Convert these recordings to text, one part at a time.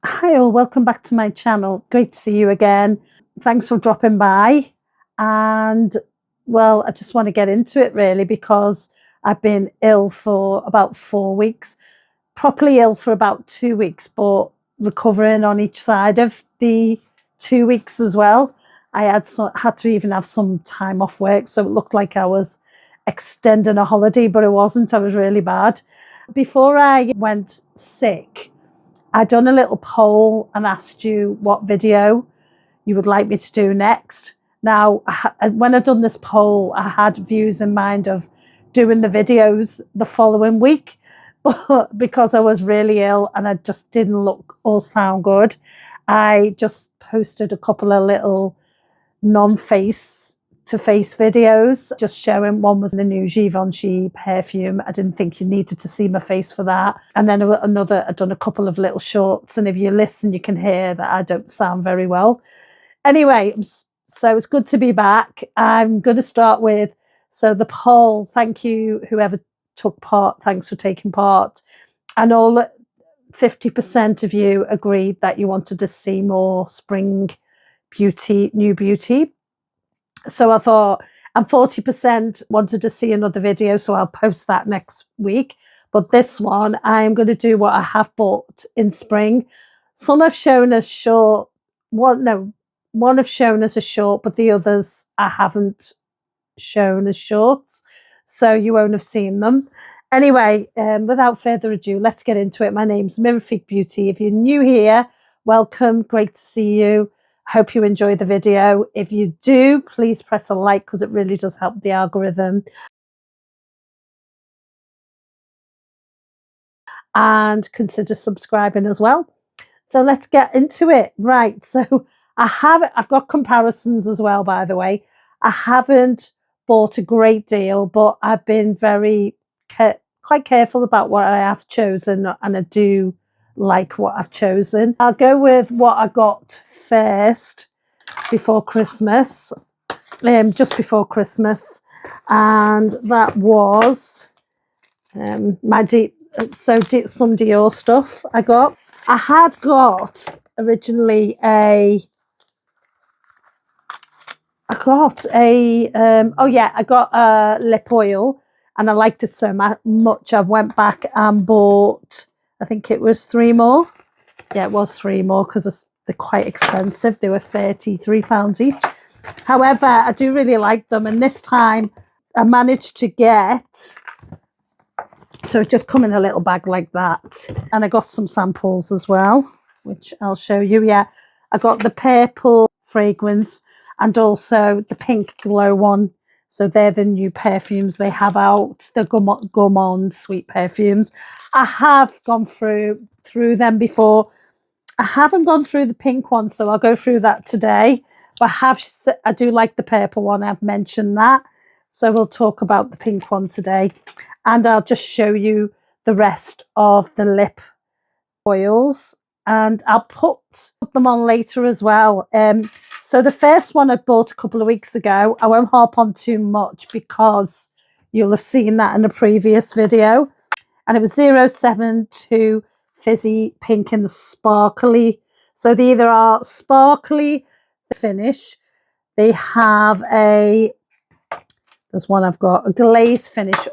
Hi all, welcome back to my channel. Great to see you again. Thanks for dropping by. And well, I just want to get into it really because I've been ill for about 4 weeks, properly ill for about 2 weeks, but recovering on each side of the 2 weeks as well. I had to even have some time off work, so it looked like I was extending a holiday, but it wasn't. I was really bad. Before I went sick, I'd done a little poll and asked you what video you would like me to do next. Now, when I'd done this poll, I had views in mind of doing the videos the following week, but because I was really ill and I just didn't look or sound good, I just posted a couple of little non-face to face videos, just showing. One was the new Givenchy perfume. I didn't think you needed to see my face for that. And then another, I'd done a couple of little shorts, and if you listen, you can hear that I don't sound very well. Anyway, so it's good to be back. I'm going to start with, so the poll, thank you, whoever took part, thanks for taking part. And all 50% of you agreed that you wanted to see more spring beauty, new beauty. So I thought, and 40% wanted to see another video, so I'll post that next week. But this one, I'm going to do what I have bought in spring. Some have shown as short, one have shown as a short, but the others I haven't shown as shorts, so you won't have seen them. Anyway, without further ado, let's get into it. My name's Mirifique Beauty. If you're new here, welcome, great to see you. Hope you enjoy the video. If you do, please press a like because it really does help the algorithm. And consider subscribing as well. So let's get into it. Right, so I've got comparisons as well, by the way. I haven't bought a great deal, but I've been very quite careful about what I have chosen, and I do like what I've chosen. I'll go with what I got first before Christmas, just before Christmas, and that was some Dior stuff I got. I had got originally I got a lip oil, and I liked it so much I went back and bought, I think it was 3 more. Yeah, it was 3 more because they're quite expensive. They were £33 each. However, I do really like them, and this time I managed to get, so it just come in a little bag like that, and I got some samples as well, which I'll show you. Yeah, I got the purple fragrance and also the pink glow one. So they're the new perfumes they have out, the gourmand sweet perfumes. I have gone through them before. I haven't gone through the pink one, so I'll go through that today. But I do like the purple one. I've mentioned that. So we'll talk about the pink one today. And I'll just show you the rest of the lip oils. And I'll put them on later as well. So the first one I bought a couple of weeks ago, I won't harp on too much because you'll have seen that in a previous video. And it was 072 Fizzy Pink and Sparkly. So they either are sparkly finish, they have there's one I've got, a glaze finish,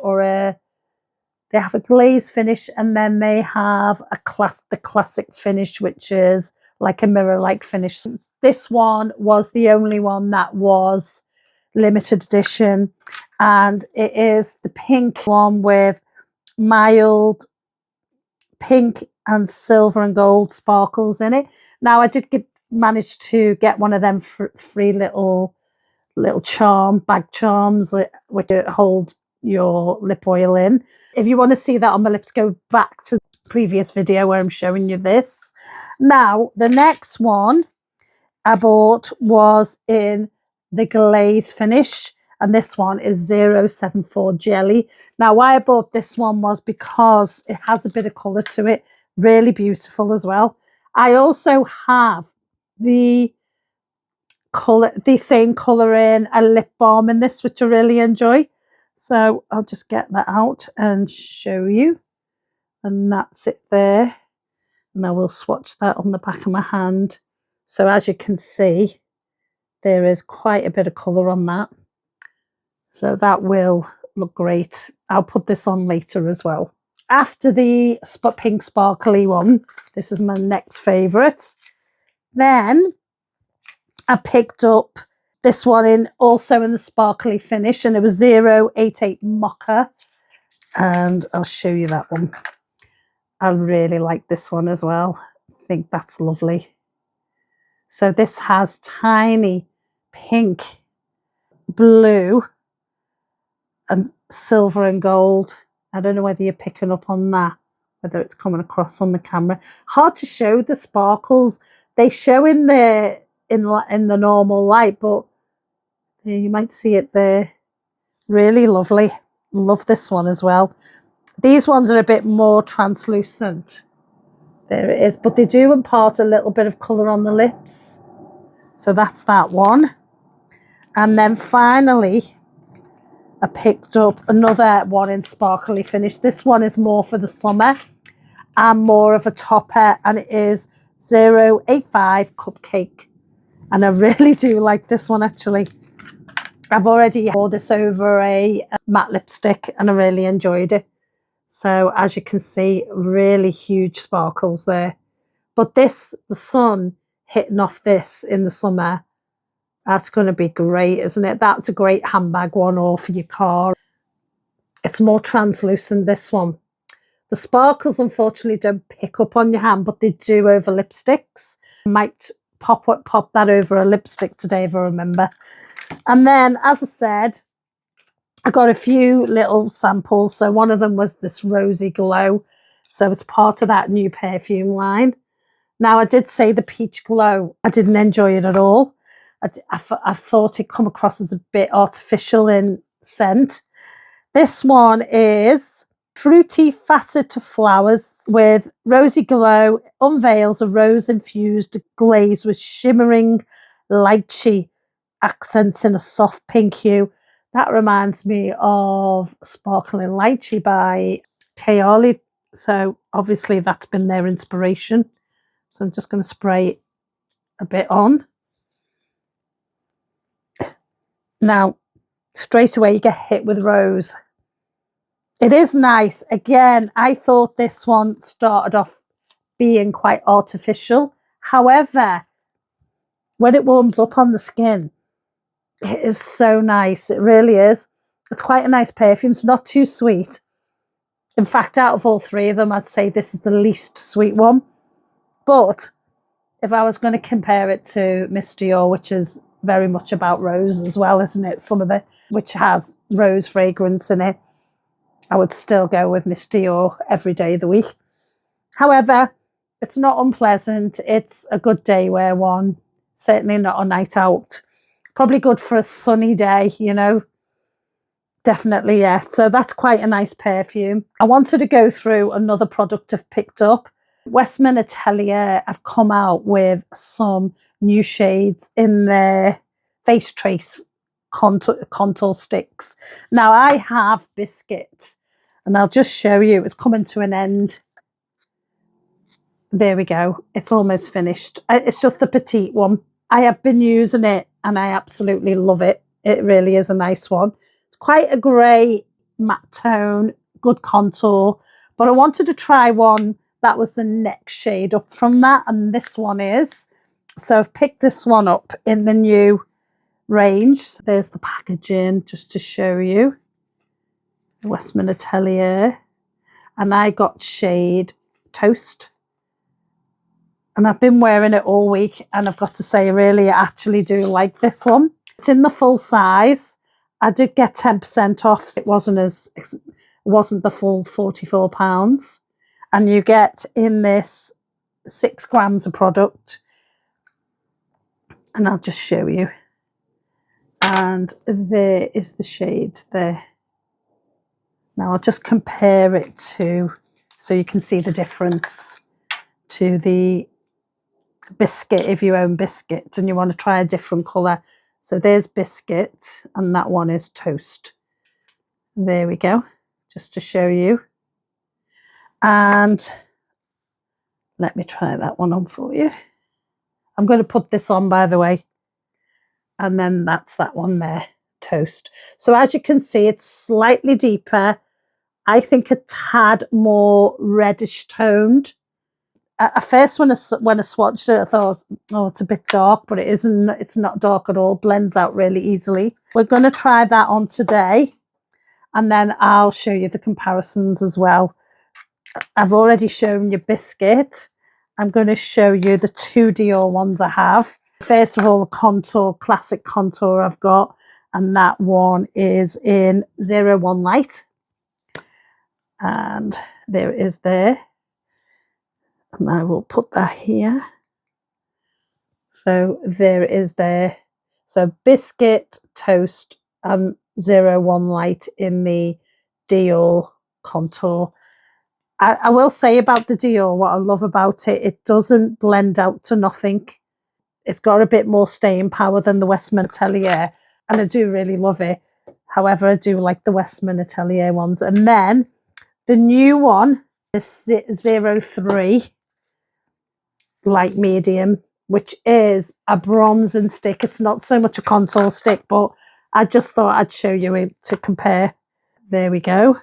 they have a glaze finish, and then they have the classic finish, which is like a mirror-like finish. This one was the only one that was limited edition, and it is the pink one with mild pink and silver and gold sparkles in it. Now I did manage to get one of them free little bag charms which hold your lip oil in. If you want to see that on my lips, go back to the previous video where I'm showing you this. Now the next one I bought was in the glaze finish, and this one is 074 Jelly. Now why I bought this one was because it has a bit of colour to it, really beautiful as well. I also have the same colour in a lip balm in this, which I really enjoy. So I'll just get that out and show you, and that's it there. And I will swatch that on the back of my hand. So as you can see, there is quite a bit of colour on that. So that will look great. I'll put this on later as well. After the pink sparkly one, this is my next favourite. Then I picked up this one also in the sparkly finish, and it was 088 Mocha. And I'll show you that one. I really like this one as well. I think that's lovely. So this has tiny pink, blue and silver and gold. I don't know whether you're picking up on that, whether it's coming across on the camera. Hard to show the sparkles. They show in the normal light, but you might see it there. Really lovely. Love this one as well. These ones are a bit more translucent. There it is, but they do impart a little bit of colour on the lips. So that's that one. And then finally, I picked up another one in sparkly finish. This one is more for the summer and more of a topper, and it is 085 Cupcake. And I really do like this one actually. I've already wore this over a matte lipstick and I really enjoyed it. So as you can see, really huge sparkles there. But this, the sun hitting off this in the summer, that's going to be great, isn't it? That's a great handbag one, or for your car. It's more translucent, this one. The sparkles unfortunately don't pick up on your hand, but they do over lipsticks. I might pop that over a lipstick today if I remember. And then, as I said, I got a few little samples. So one of them was this Rosy Glow. So it's part of that new perfume line. Now, I did say the Peach Glow. I didn't enjoy it at all. I thought it come across as a bit artificial in scent. This one is Fruity Facet of Flowers with Rosy Glow. Unveils a rose-infused glaze with shimmering lychee accents in a soft pink hue. That reminds me of Sparkling Lychee by Kayali. So obviously that's been their inspiration. So I'm just going to spray a bit on. Now, straight away you get hit with rose. It is nice. Again, I thought this one started off being quite artificial. However, when it warms up on the skin, it is so nice. It really is. It's quite a nice perfume. It's not too sweet. In fact, out of all three of them, I'd say this is the least sweet one. But if I was going to compare it to Miss Dior, which is very much about rose as well, isn't it? Some of the, which has rose fragrance in it, I would still go with Miss Dior every day of the week. However, it's not unpleasant. It's a good day wear one. Certainly not a night out. Probably good for a sunny day, you know. Definitely, yeah. So that's quite a nice perfume. I wanted to go through another product I've picked up. Westman Atelier have come out with some new shades in their face trace contour sticks. Now, I have Biscuit, and I'll just show you. It's coming to an end. There we go. It's almost finished. It's just the petite one. I have been using it and I absolutely love it. It really is a nice one. It's quite a grey matte tone, good contour, but I wanted to try one that was the next shade up from that, and this one is. So I've picked this one up in the new range. There's the packaging just to show you. Westman Atelier. And I got shade Toast. And I've been wearing it all week, and I've got to say, really, I actually do like this one. It's in the full size. I did get 10% off. It wasn't the full £44. And you get in this 6 grams of product. And I'll just show you. And there is the shade there. Now I'll just compare it to, so you can see the difference, to the Biscuit, if you own Biscuit and you want to try a different colour. So there's Biscuit and that one is Toast. There we go, just to show you. And Let me try that one on for you. I'm going to put this on, by the way. And then that's that one there, Toast. So as you can see, it's slightly deeper. I think a tad more reddish toned. At first, when I swatched it, I thought, oh, it's a bit dark, but it isn't. It's not dark at all. Blends out really easily. We're going to try that on today, and then I'll show you the comparisons as well. I've already shown you Biscuit. I'm going to show you the 2 Dior ones I have. First of all, the contour, classic contour I've got, and that one is in 01 Light. And there it is there. And I will put that here. So there it is there. So Biscuit, Toast, and 01 Light in the Dior contour. I will say about the Dior, what I love about it, it doesn't blend out to nothing. It's got a bit more staying power than the Westman Atelier, and I do really love it. However, I do like the Westman Atelier ones. And then the new one is 03 Light Medium, which is a bronzing stick. It's not so much a contour stick, but I just thought I'd show you it to compare. There we go.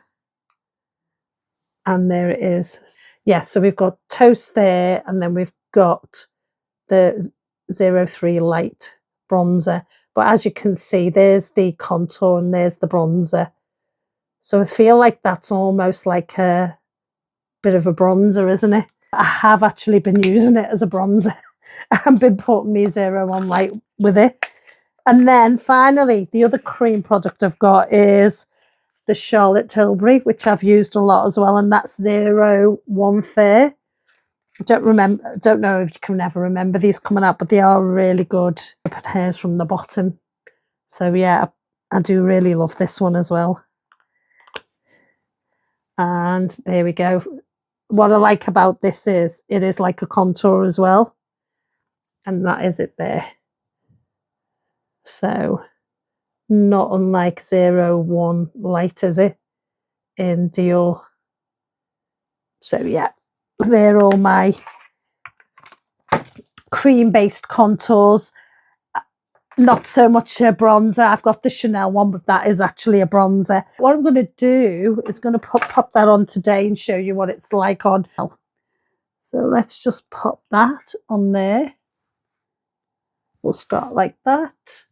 And there it is. Yeah, so we've got Toast there, and then we've got the 03 Light bronzer. But as you can see, there's the contour and there's the bronzer. So I feel like that's almost like a bit of a bronzer, isn't it? I have actually been using it as a bronzer. I've been putting me 01 Light with it. And then finally, the other cream product I've got is the Charlotte Tilbury, which I've used a lot as well, and that's 01 Fair. I don't know if you can ever remember these coming out, but they are really good. Hairs from the bottom. So yeah, I do really love this one as well. And there we go. What I like about this is it is like a contour as well. And that is it there. So not unlike 01 Light, is it? In Dior. So yeah, they're all my cream-based contours. Not so much a bronzer. I've got the Chanel one, but that is actually a bronzer. What I'm going to do is going to pop that on today and show you what it's like on. So let's just pop that on there. We'll start like that.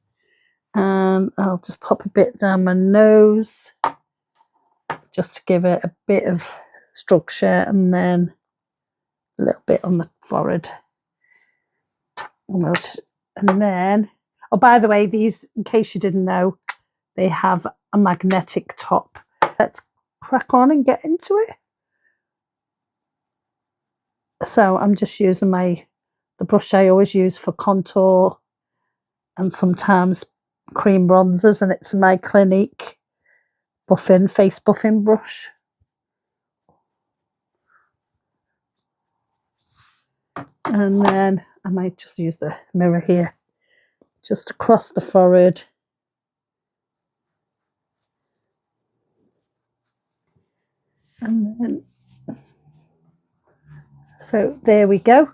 And I'll just pop a bit down my nose just to give it a bit of structure, and then a little bit on the forehead. Almost. And then, oh, by the way, these, in case you didn't know, they have a magnetic top. Let's crack on and get into it. So I'm just using the brush I always use for contour and sometimes cream bronzers, and it's my Clinique face buffing brush. And then I might just use the mirror here, just across the forehead. And then, so there we go.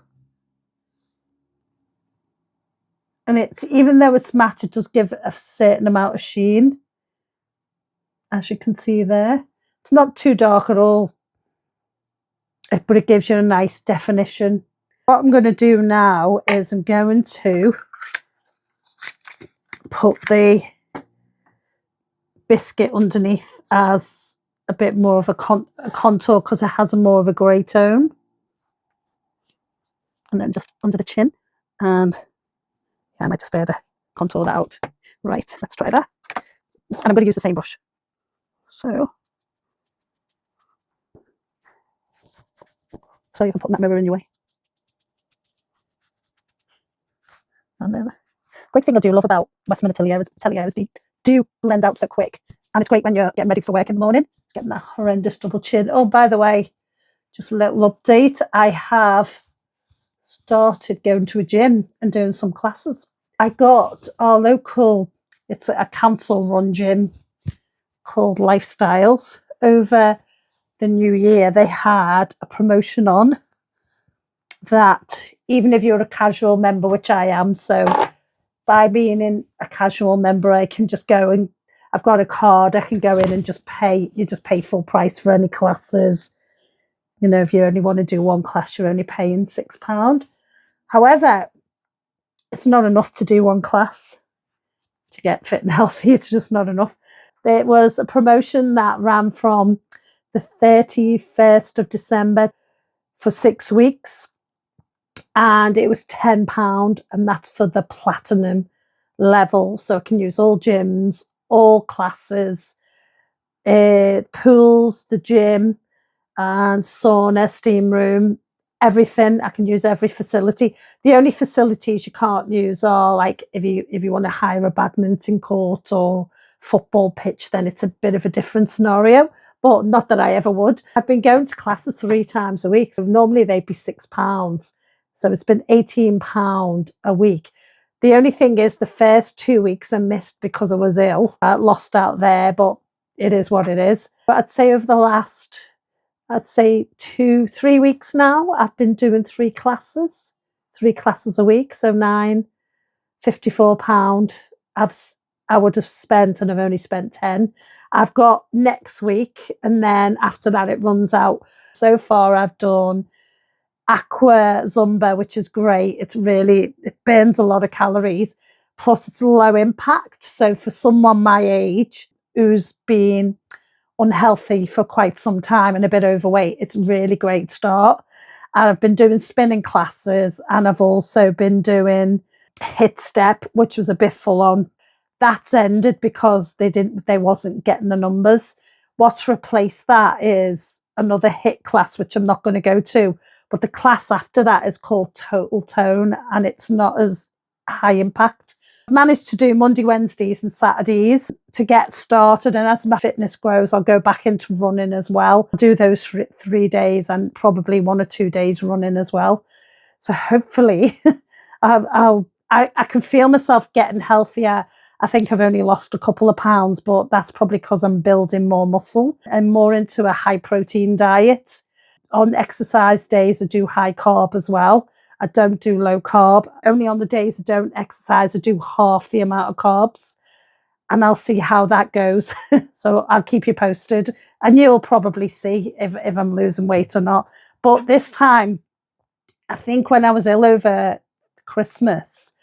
And it's, even though it's matte, it does give a certain amount of sheen, as you can see there. It's not too dark at all, but it gives you a nice definition. What I'm going to do now is I'm going to put the Biscuit underneath as a bit more of a contour, because it has a more of a grey tone. And then just under the chin. And yeah, I might just further contour that out. Right, let's try that. And I'm going to use the same brush. So you can put that mirror in your way. And then, great thing I do love about Westman Atelier is they do blend out so quick. And it's great when you're getting ready for work in the morning. It's getting that horrendous double chin. Oh, by the way, just a little update. I have started going to a gym and doing some classes. I got our local, it's a council run gym called Lifestyles. Over the new year, they had a promotion on, that even if you're a casual member, which I am, so by being in a casual member, I can just go and I've got a card, I can go in and just pay. You just pay full price for any classes. You know, if you only want to do one class, you're only paying £6. However, it's not enough to do one class to get fit and healthy. It's just not enough. There was a promotion that ran from the 31st of December for 6 weeks, and it was £10, and that's for the platinum level. So I can use all gyms, all classes, pools, the gym, and sauna, steam room, everything. I can use every facility. The only facilities you can't use are like if you want to hire a badminton court or football pitch, then it's a bit of a different scenario, but not that I ever would. I've been going to classes 3 times a week. So normally they'd be £6. So it's been £18 a week. The only thing is the first 2 weeks I missed because I was ill. I lost out there, but it is what it is. But I'd say over the last 2-3 weeks now, I've been doing 3 classes a week. So £54 I would have spent, and I've only spent 10. I've got next week, and then after that it runs out. So far I've done aqua zumba, which is great. It burns a lot of calories, plus it's low impact. So for someone my age who's been unhealthy for quite some time and a bit overweight, it's a really great start. And I've been doing spinning classes, and I've also been doing hit step, which was a bit full on. That's ended because they wasn't getting the numbers. What's replaced that is another hit class, which I'm not going to go to, but the class after that is called Total Tone, and it's not as high impact. I've managed to do Monday, Wednesdays and Saturdays to get started, and as my fitness grows, I'll go back into running as well. I'll do those 3 days and probably 1 or 2 days running as well. So hopefully I can feel myself getting healthier. I think I've only lost a couple of pounds, but that's probably because I'm building more muscle and more into a high protein diet. On exercise days, I do high carb as well. I don't do low carb. Only on the days I don't exercise, I do half the amount of carbs, and I'll see how that goes. So I'll keep you posted, and you'll probably see if I'm losing weight or not. But this time, I think when I was ill over Christmas,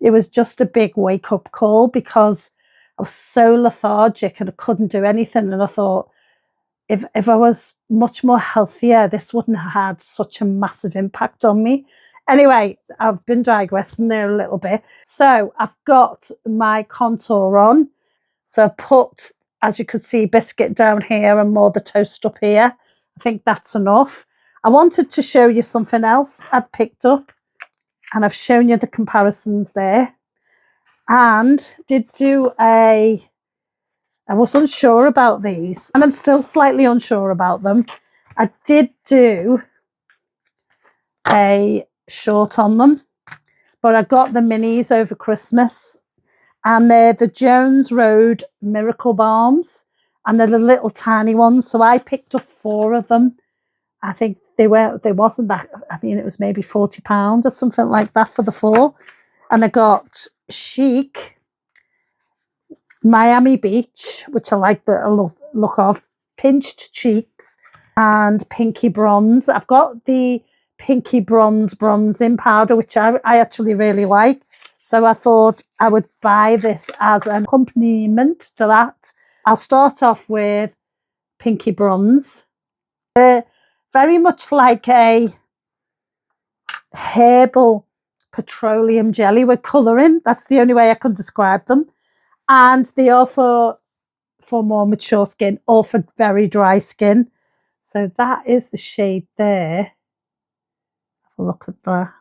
it was just a big wake-up call because I was so lethargic and I couldn't do anything. And I thought, if I was much more healthier, this wouldn't have had such a massive impact on me. Anyway, I've been digressing there a little bit. So I've got my contour on. So I've put, as you could see, biscuit down here and more the toast up here. I think that's enough. I wanted to show you something else I'd picked up, and I've shown you the comparisons there. And I was unsure about these, and I'm still slightly unsure about them. I did do a short on them, but I got the minis over Christmas, and they're the Jones Road Miracle Balms, and they're the little tiny ones. So I picked up 4 of them. I think they wasn't that, I mean, it was maybe £40 or something like that for the 4. And I got Chic, Miami Beach, which I like the look of, Pinched Cheeks, and Pinky Bronze. I've got the Pinky Bronzing powder, which I actually really like. So I thought I would buy this as an accompaniment to that. I'll start off with Pinky Bronze. They're very much like a herbal petroleum jelly with colouring. That's the only way I can describe them. And they are for more mature skin or for very dry skin. So that is the shade there. Have a look at that.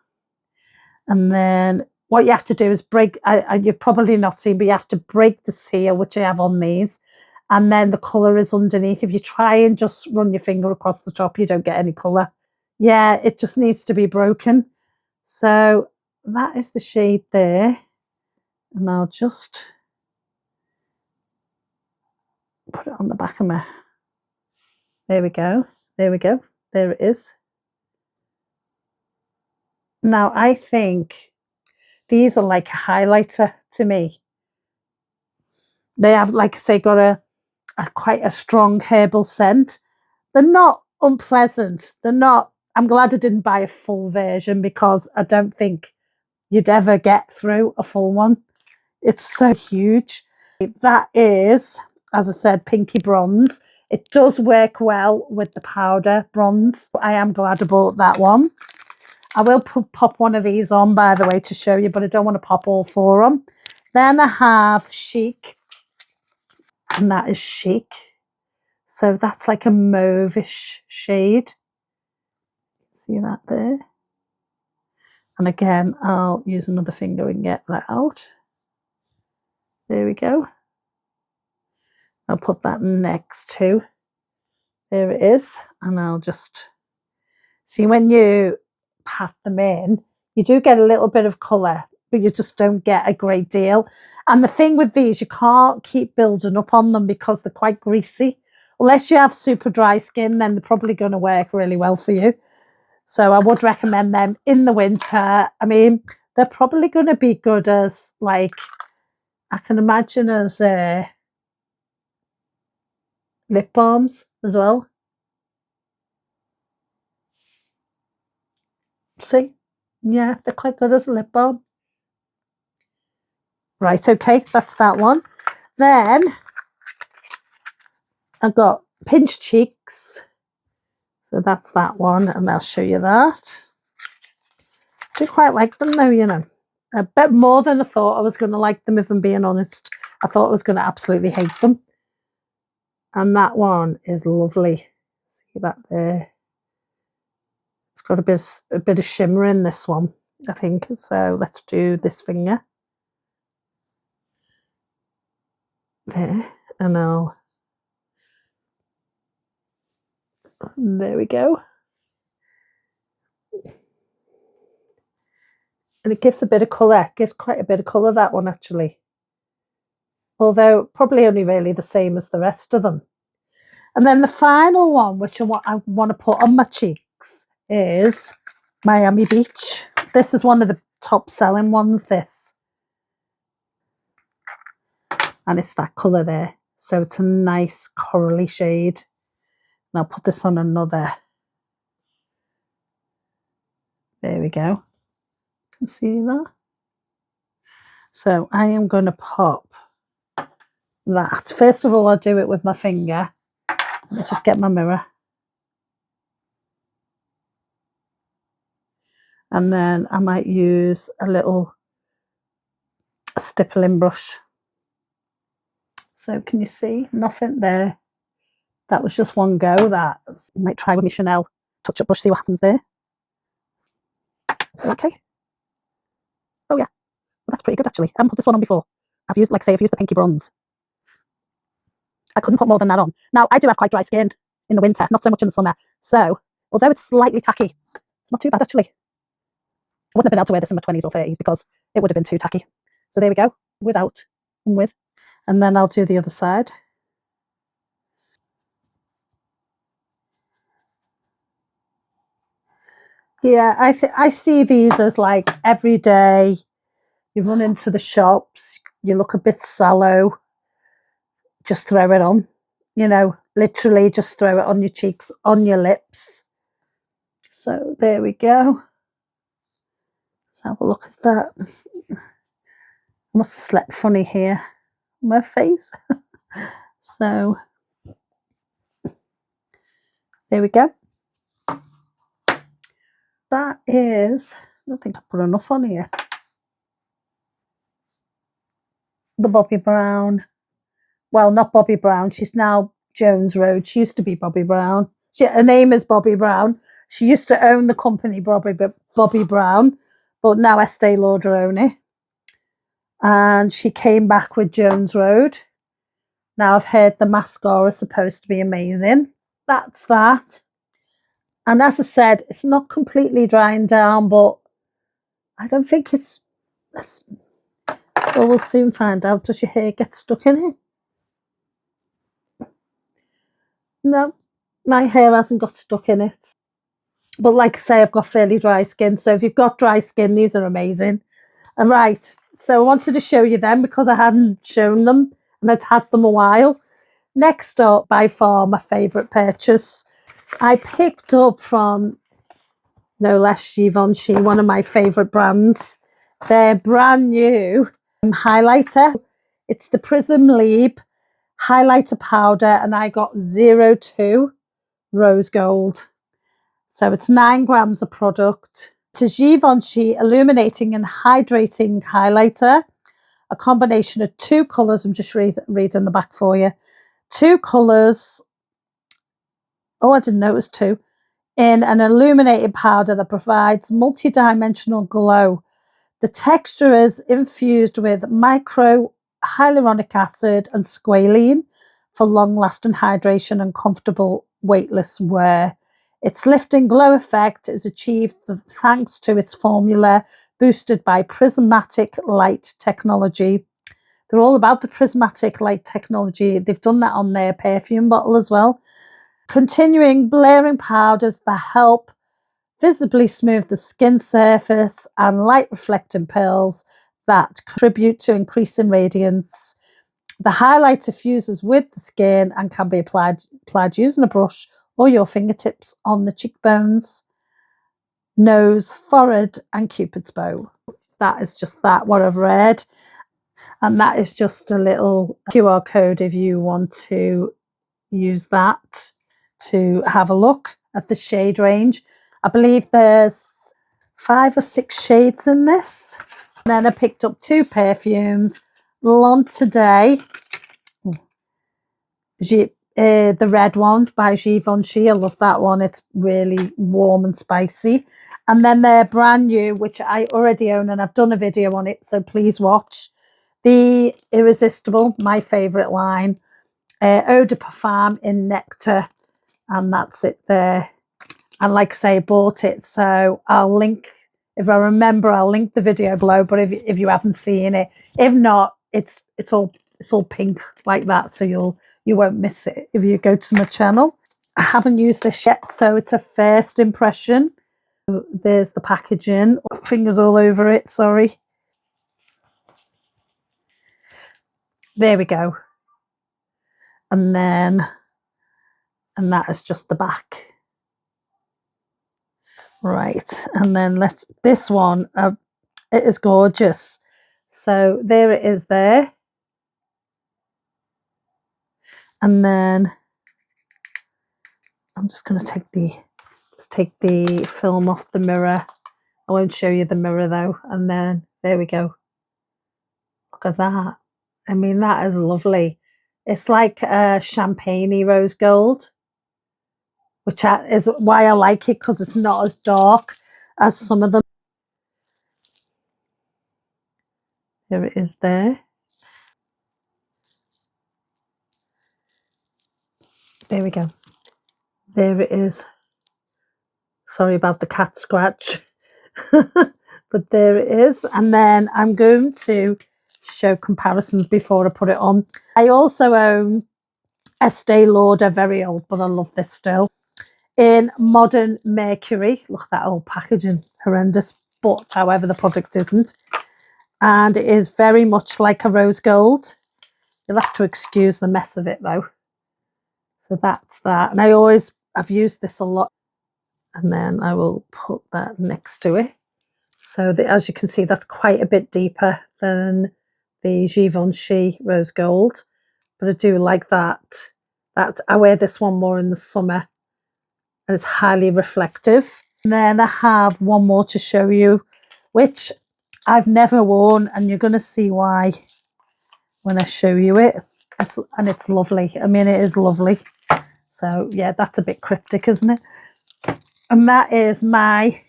And then what you have to do is break, you've probably not seen, but you have to break the seal, which I have on these. And then the colour is underneath. If you try and just run your finger across the top, you don't get any colour. Yeah, it just needs to be broken. So that is the shade there. And I'll just put it on the back of my, there we go, there it is. Now, I think these are like a highlighter to me. They have, like I say, got a quite a strong herbal scent. They're not unpleasant. They're not. I'm glad I didn't buy a full version because I don't think you'd ever get through a full one. It's so huge. That is, as I said, pinky bronze. It does work well with the powder bronze. I am glad I bought that one. I will pop one of these on, by the way, to show you, but I don't want to pop all four on. Then I have Chic, and that is Chic. So that's like a mauve-ish shade. See that there? And again, I'll use another finger and get that out. There we go. I'll put that next to. There it is. And I'll just see, when you pat them in, you do get a little bit of colour, but you just don't get a great deal. And the thing with these, you can't keep building up on them because they're quite greasy. Unless you have super dry skin, then they're probably going to work really well for you. So I would recommend them in the winter. I mean, they're probably going to be good as, like, I can imagine as lip balms as well. See? Yeah, they're quite good as a lip balm. Right, okay, that's that one. Then I've got Pinch Cheeks. So that's that one, and I'll show you that. I do quite like them though, you know. A bit more than I thought I was going to like them, if I'm being honest. I thought I was going to absolutely hate them. And that one is lovely. See that there? It's got a bit of shimmer in this one, I think. So let's do this finger. There. And there we go. And it gives a bit of colour. It gives quite a bit of colour, that one, actually. Although probably only really the same as the rest of them. And then the final one, which I want to put on my cheeks, is Miami Beach. This is one of the top selling ones, this. And it's that colour there. So it's a nice corally shade. And I'll put this on another. There we go. You can see that? So I am going to pop that. First of all, I'll do it with my finger. Let me just get my mirror. And then I might use a little stippling brush. So can you see? Nothing there. That was just one go. That I might try with my Chanel touch-up brush, see what happens there. Okay. Oh yeah, well, that's pretty good actually. I haven't put this one on before. I've used, like I say, I've used the pinky bronze. I couldn't put more than that on. Now, I do have quite dry skin in the winter, not so much in the summer. So, although it's slightly tacky, it's not too bad actually. I wouldn't have been able to wear this in my 20s or 30s because it would have been too tacky. So there we go, without and with. And then I'll do the other side. Yeah, I see these as like every day you run into the shops, you look a bit sallow, just throw it on. You know, literally just throw it on your cheeks, on your lips. So there we go. Let's have a look at that. I must have slept funny here on my face. So there we go. That is, I don't think I put enough on here. The Bobbi Brown. Well, not Bobbi Brown. She's now Jones Road. She used to be Bobbi Brown. Her name is Bobbi Brown. She used to own the company Bobbi Brown, but now Estee Lauder own it. And she came back with Jones Road. Now I've heard the mascara is supposed to be amazing. That's that. And as I said, it's not completely drying down, but I don't think it's... Well, we'll soon find out. Does your hair get stuck in it? No, my hair hasn't got stuck in it. But like I say, I've got fairly dry skin. So if you've got dry skin, these are amazing. And right, so I wanted to show you them because I hadn't shown them and I'd had them a while. Next up, by far my favourite purchase, I picked up from no less Givenchy, one of my favourite brands. Their brand new highlighter. It's the Prisme Libre highlighter powder, and I got 02 rose gold. So it's 9 grams of product. It's a Givenchy illuminating and hydrating highlighter, a combination of 2 colours. I'm just reading the back for you. 2 colours. Oh, I didn't know it was 2. In an illuminated powder that provides multi-dimensional glow. The texture is infused with micro hyaluronic acid and squalene for long-lasting hydration and comfortable weightless wear. Its lifting glow effect is achieved thanks to its formula boosted by prismatic light technology. They're all about the prismatic light technology. They've done that on their perfume bottle as well. Continuing blaring powders that help visibly smooth the skin surface and light reflecting pearls that contribute to increasing radiance. The highlighter fuses with the skin and can be applied using a brush or your fingertips on the cheekbones, nose, forehead and cupid's bow. That is just what I've read. And that is just a little QR code if you want to use that to have a look at the shade range. I believe there's 5 or 6 shades in this. And then I picked up 2 perfumes. Launch today. The red one by Givenchy. I love that one. It's really warm and spicy. And then their brand new, which I already own and I've done a video on it, so please watch. The Irresistible, my favourite line. Eau de Parfum in Nectar. And that's it there. And like I say, I bought it, so I'll link, if I remember, I'll link the video below. But if you haven't seen it, if not, it's all pink like that, so you won't miss it if you go to my channel. I haven't used this yet, so it's a first impression. There's the packaging. Fingers all over it, sorry. There we go. And that is just the back. Right, and then this one, it is gorgeous. So there it is there. And then I'm just going to take the film off the mirror. I won't show you the mirror though. And then there we go. Look at that. I mean, that is lovely. It's like a champagne-y rose gold, which is why I like it, because it's not as dark as some of them. Here it is there. There we go. There it is. Sorry about the cat scratch. But there it is. And then I'm going to show comparisons before I put it on. I also own Estee Lauder, very old, but I love this still. In Modern Mercury. Look at that old packaging. Horrendous. But however, the product isn't. And it is very much like a rose gold. You'll have to excuse the mess of it though. So that's that. And I've used this a lot. And then I will put that next to it. So as you can see, that's quite a bit deeper than the Givenchy rose gold. But I do like that. I wear this one more in the summer. And it's highly reflective. And then I have one more to show you, which I've never worn, and you're going to see why when I show you it. And it's lovely. I mean, it is lovely. So yeah, that's a bit cryptic, isn't it? And that is my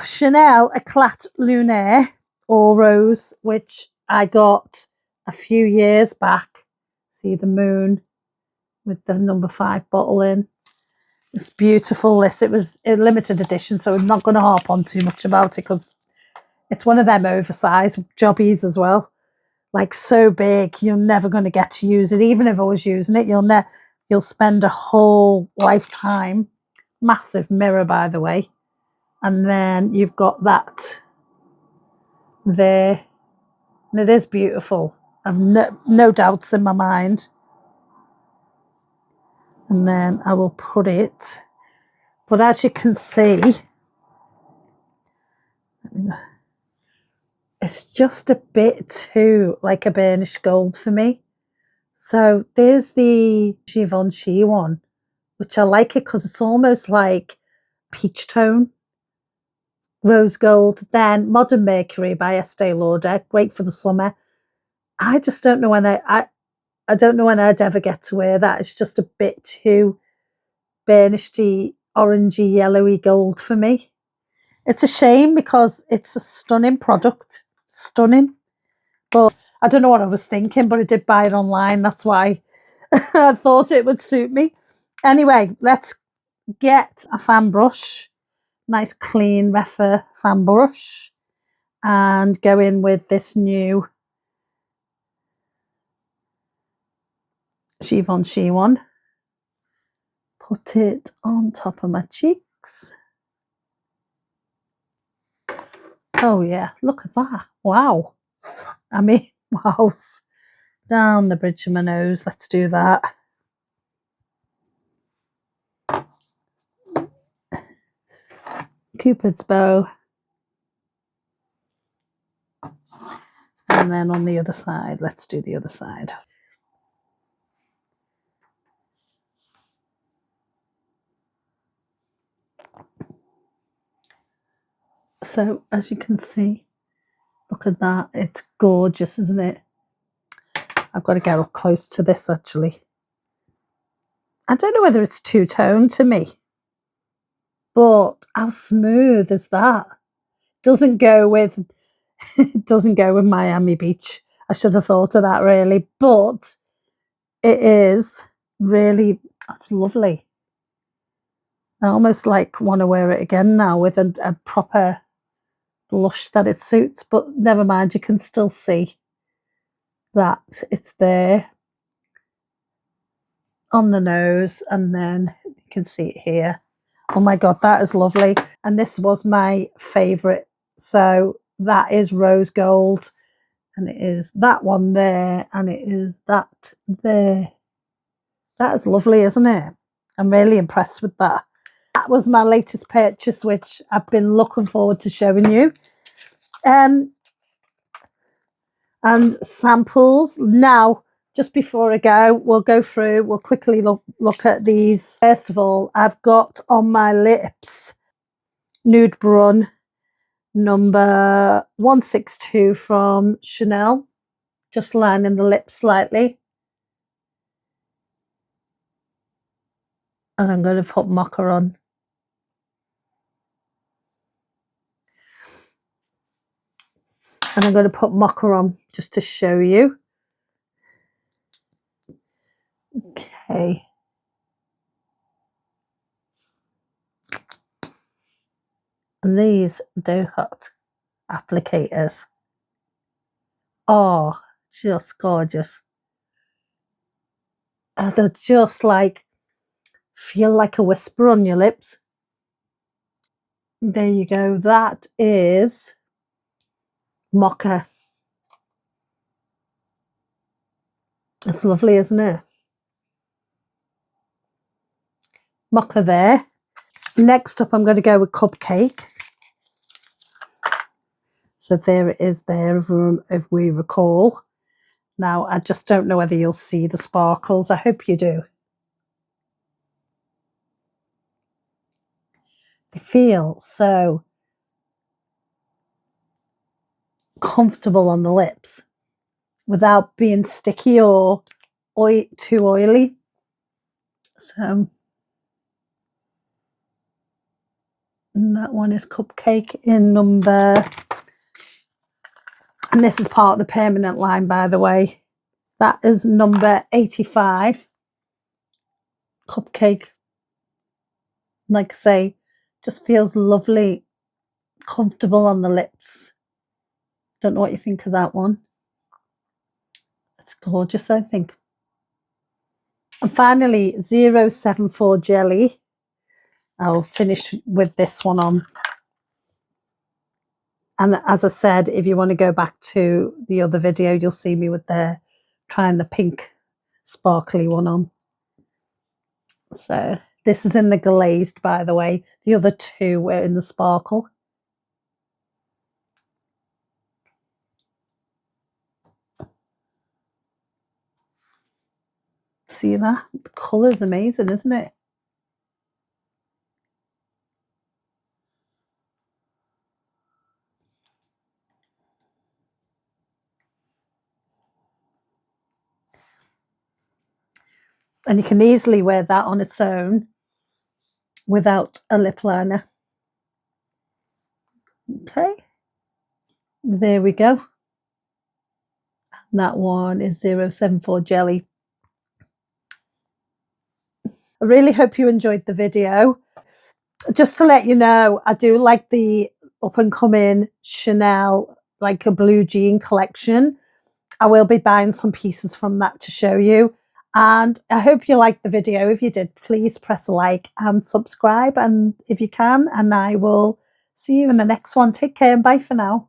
Chanel Eclat Lunaire or Rose, which I got a few years back. See the moon with the number 5 bottle in. It's beautiful. It was a limited edition, so I'm not going to harp on too much about it because it's one of them oversized jobbies as well. Like so big, you're never going to get to use it. Even if I was using it, you'll spend a whole lifetime Massive mirror, by the way. And then you've got that there. And it is beautiful. I've no doubts in my mind. And then I will put it. But as you can see, it's just a bit too like a burnished gold for me. So there's the Givenchy one, which I like it because it's almost like peach tone, rose gold. Then Modern Mercury by Estee Lauder, great for the summer. I just don't know when I don't know when I'd ever get to wear that. It's just a bit too burnishy, orangey, yellowy gold for me. It's a shame because it's a stunning product, stunning. But I don't know what I was thinking, but I did buy it online. That's why I thought it would suit me. Anyway, let's get a fan brush, nice clean Refa fan brush, and go in with this new Givenchy one. Put it on top of my cheeks. Oh yeah, look at that. Wow. I mean, wow. Down the bridge of my nose. Let's do that. Cupid's bow. And then on the other side, let's do the other side. So as you can see, look at that. It's gorgeous, isn't it? I've got to get up close to this actually. I don't know whether it's two-tone to me, but how smooth is that? Doesn't go with doesn't go with Miami Beach. I should have thought of that really, but it is really, that's lovely. I almost like want to wear it again now with a proper blush that it suits, but never mind, you can still see that it's there on the nose, and then you can see it here. Oh my god, that is lovely. And this was my favorite. So that is rose gold, and it is that one there, and it is that there. That is lovely, isn't it? I'm really impressed with that. That was my latest purchase, which I've been looking forward to showing you. And samples. Now, just before I go, we'll go through, we'll quickly look at these. First of all, I've got on my lips Nude Brun number 162 from Chanel, just lining the lips slightly. And I'm going to put Mocha on. And I'm going to put Mocha on just to show you. Okay. And these Doe Hot applicators are just gorgeous. They're just like, feel like a whisper on your lips. There you go. That is Mocha. It's lovely, isn't it? Mocha there. Next up, I'm going to go with Cupcake. So there it is there, if we recall. Now, I just don't know whether you'll see the sparkles. I hope you do. They feel so comfortable on the lips without being sticky or too oily. So that one is Cupcake in number, and this is part of the permanent line, by the way. That is number 85. Cupcake, like I say, just feels lovely, comfortable on the lips. Don't know what you think of that one. It's gorgeous, I think. And finally, 074 Jelly. I'll finish with this one on. And as I said, if you want to go back to the other video, you'll see me with trying the pink sparkly one on. So this is in the glazed, by the way. The other two were in the sparkle. See that? The colour's amazing, isn't it? And you can easily wear that on its own without a lip liner. Okay, there we go. That one is 074 Jelly. I really hope you enjoyed the video. Just to let you know, I do like the up and coming Chanel, like a blue jean collection. I will be buying some pieces from that to show you. And I hope you liked the video. If you did, please press a like and subscribe, and if you can, and I will see you in the next one. Take care and bye for now.